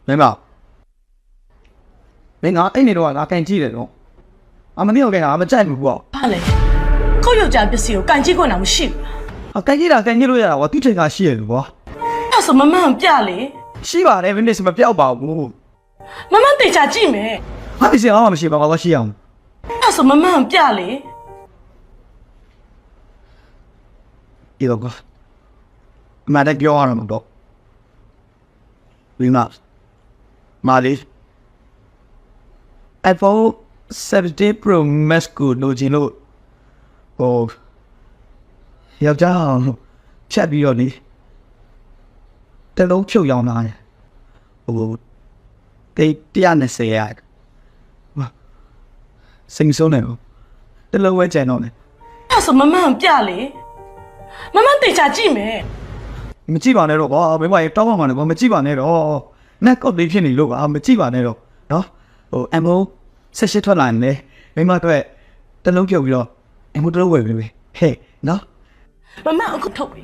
没嘛？没拿，你的话拿干鸡的咯。俺们没有给俺们占不？ဘာလဲကိုယောက်ျားပစ္စည်းကိုကန်ကြီးခွင့်တာမရှိဘူး 啊，干鸡啦，干鸡路呀，我对这个写的不？ အဲ့ဆိုမမန်ပြလေ 洗吧，那没什么表包不？ မမန်တေချာကြည့်မယ် 俺不是俺们洗吧，我洗啊。 အဲ့ဆိုမမန်ပြလေ 一个，买的表那么多，对吗？买的 iPhone 17 Pro Max ကိုလိုချင်လို့ဟိုယောက်ျားအောင်ဖြတ်ပြီးတော့လေတလုံးဖြုတ်ရောင်းလာတယ်ဟိုတိတ်120ရစိန်ဆုံးတယ်တလုံးဝဲကြံတော့တယ် အဲ့ဆိုမမန်ပြလေမမန်တေချာကြည့်မယ် မကြည့်ပါနဲ့တော့ကွာမင်းမရေတောင်းပါမှာလည်းမကြည့်ပါနဲ့တော့နက်ကော့လေးဖြစ်နေလို့ကွာမကြည့်ပါနဲ့တော့နော်ဟို MO 16ထွက်လာရင်လေမိမတို့တလုံးပြုတ်ပြီးတော့ MO တလုံးဝယ်ပြီဟဲ့နော် မမန်အခုထုတ်ပြီ